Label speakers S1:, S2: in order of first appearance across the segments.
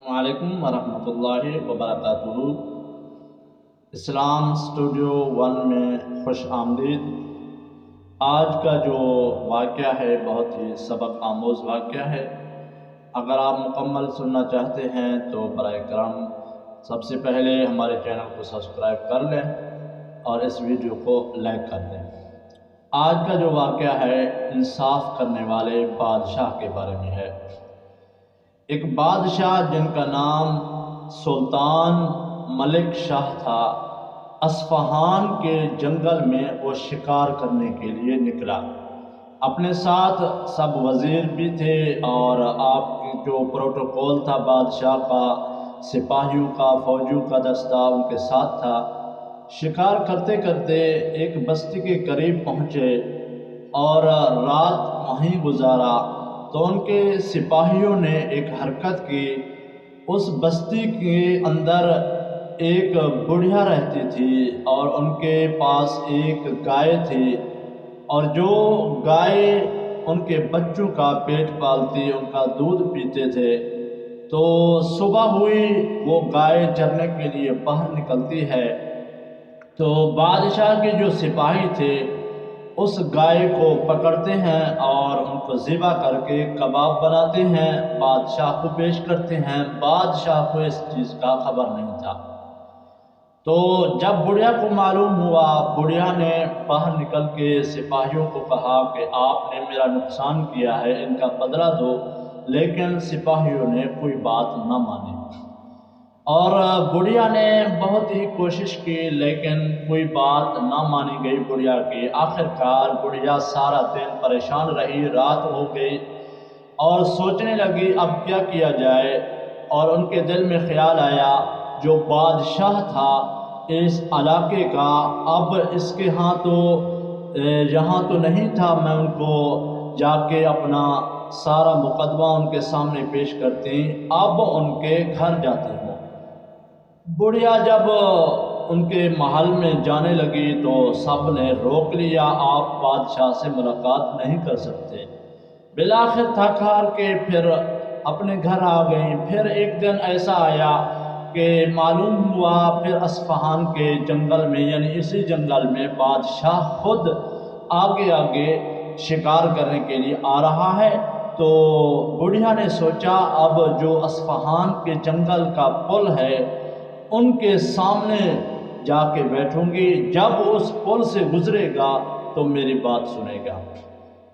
S1: السلام علیکم ورحمۃ اللہ وبرکاتہ۔ اسلام اسٹوڈیو ون میں خوش آمدید۔ آج کا جو واقعہ ہے بہت ہی سبق آموز واقعہ ہے۔ اگر آپ مکمل سننا چاہتے ہیں تو برائے کرم سب سے پہلے ہمارے چینل کو سبسکرائب کر لیں اور اس ویڈیو کو لائک کر دیں۔ آج کا جو واقعہ ہے انصاف کرنے والے بادشاہ کے بارے میں ہے۔ ایک بادشاہ جن کا نام سلطان ملک شاہ تھا، اصفہان کے جنگل میں وہ شکار کرنے کے لیے نکلا۔ اپنے ساتھ سب وزیر بھی تھے اور آپ کی جو پروٹوکول تھا بادشاہ کا، سپاہیوں کا، فوجیوں کا دستہ ان کے ساتھ تھا۔ شکار کرتے کرتے ایک بستی کے قریب پہنچے اور رات وہیں گزارا تو ان کے سپاہیوں نے ایک حرکت کی۔ اس بستی کے اندر ایک بڑھیا رہتی تھی اور ان کے پاس ایک گائے تھی، اور جو گائے ان کے بچوں کا پیٹ پالتی، ان کا دودھ پیتے تھے۔ تو صبح ہوئی، وہ گائے چرنے کے لیے باہر نکلتی ہے تو بادشاہ کے جو سپاہی تھے اس گائے کو پکڑتے ہیں اور ان کو ذبح کر کے کباب بناتے ہیں، بادشاہ کو پیش کرتے ہیں۔ بادشاہ کو اس چیز کا خبر نہیں تھا۔ تو جب بڑھیا کو معلوم ہوا، بڑھیا نے باہر نکل کے سپاہیوں کو کہا کہ آپ نے میرا نقصان کیا ہے، ان کا بدلہ دو، لیکن سپاہیوں نے کوئی بات نہ مانی اور بڑھیا نے بہت ہی کوشش کی لیکن کوئی بات نہ مانی گئی بڑھیا کی۔ آخرکار بڑھیا سارا دن پریشان رہی، رات ہو گئی اور سوچنے لگی اب کیا کیا جائے، اور ان کے دل میں خیال آیا جو بادشاہ تھا اس علاقے کا، اب اس کے ہاں تو یہاں تو نہیں تھا، میں ان کو جا کے اپنا سارا مقدمہ ان کے سامنے پیش کرتی، اب ان کے گھر جاتی ہوں۔ بڑھیا جب ان کے محل میں جانے لگی تو سب نے روک لیا، آپ بادشاہ سے ملاقات نہیں کر سکتے۔ بالآخر تھک ہار کے پھر اپنے گھر آ گئیں۔ پھر ایک دن ایسا آیا کہ معلوم ہوا پھر اصفہان کے جنگل میں، یعنی اسی جنگل میں بادشاہ خود آگے آگے شکار کرنے کے لیے آ رہا ہے۔ تو بڑھیا نے سوچا اب جو اصفہان کے جنگل کا پل ہے ان کے سامنے جا کے بیٹھوں گی، جب اس پل سے گزرے گا تو میری بات سنے گا۔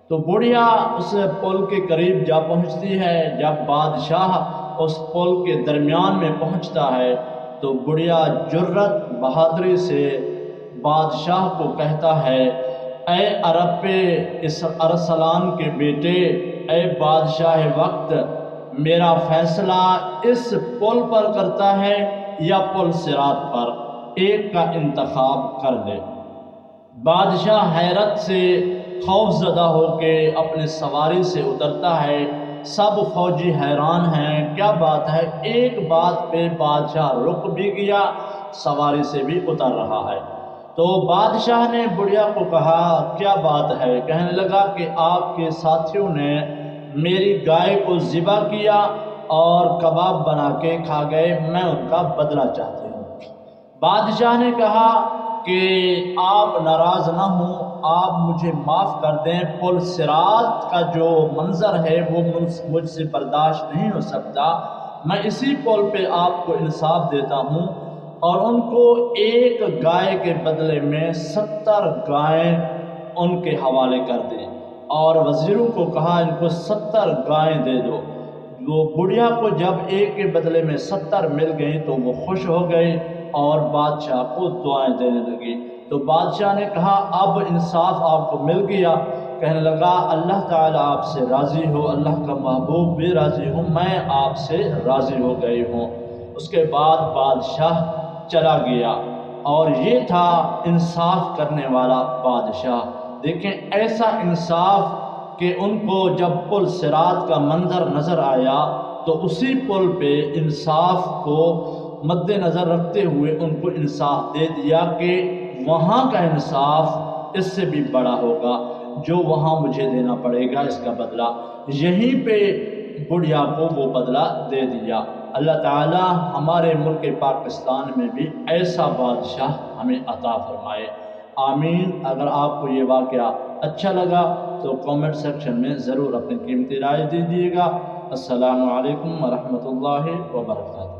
S1: تو بڑھیا اس پل کے قریب جا پہنچتی ہے۔ جب بادشاہ اس پل کے درمیان میں پہنچتا ہے تو بڑھیا جرأت بہادری سے بادشاہ کو کہتا ہے، اے ارسلان کے بیٹے، اے بادشاہ وقت، میرا فیصلہ اس پل پر کرتا ہے یا پل صراط پر، ایک کا انتخاب کر لے۔ بادشاہ حیرت سے خوف زدہ ہو کے اپنے سواری سے اترتا ہے۔ سب فوجی حیران ہیں، کیا بات ہے؟ ایک بات پہ بادشاہ رک بھی گیا، سواری سے بھی اتر رہا ہے۔ تو بادشاہ نے بڑھیا کو کہا کیا بات ہے؟ کہنے لگا کہ آپ کے ساتھیوں نے میری گائے کو ذبح کیا اور کباب بنا کے کھا گئے، میں ان کا بدلہ چاہتی ہوں۔ بادشاہ نے کہا کہ آپ ناراض نہ ہوں، آپ مجھے معاف کر دیں، پل صراط کا جو منظر ہے وہ مجھ سے برداشت نہیں ہو سکتا، میں اسی پل پہ آپ کو انصاف دیتا ہوں، اور ان کو ایک گائے کے بدلے میں 70 گائیں ان کے حوالے کر دیں، اور وزیروں کو کہا ان کو 70 گائیں دے دو۔ وہ بڑھیا کو جب ایک کے بدلے میں 70 مل گئیں تو وہ خوش ہو گئی اور بادشاہ کو دعائیں دینے لگی۔ تو بادشاہ نے کہا اب انصاف آپ کو مل گیا۔ کہنے لگا اللہ تعالیٰ آپ سے راضی ہو، اللہ کا محبوب بھی راضی ہوں، میں آپ سے راضی ہو گئی ہوں۔ اس کے بعد بادشاہ چلا گیا، اور یہ تھا انصاف کرنے والا بادشاہ۔ دیکھیں ایسا انصاف کہ ان کو جب پل صراط کا منظر نظر آیا تو اسی پل پہ انصاف کو مد نظر رکھتے ہوئے ان کو انصاف دے دیا کہ وہاں کا انصاف اس سے بھی بڑا ہوگا، جو وہاں مجھے دینا پڑے گا اس کا بدلہ، یہیں پہ بڑھیا کو وہ بدلہ دے دیا۔ اللہ تعالی ہمارے ملک پاکستان میں بھی ایسا بادشاہ ہمیں عطا فرمائے، آمین۔ اگر آپ کو یہ واقعہ اچھا لگا تو کامنٹ سیکشن میں ضرور اپنی قیمتی رائے دیجیے گا۔ السلام علیکم ورحمۃ اللہ وبرکاتہ۔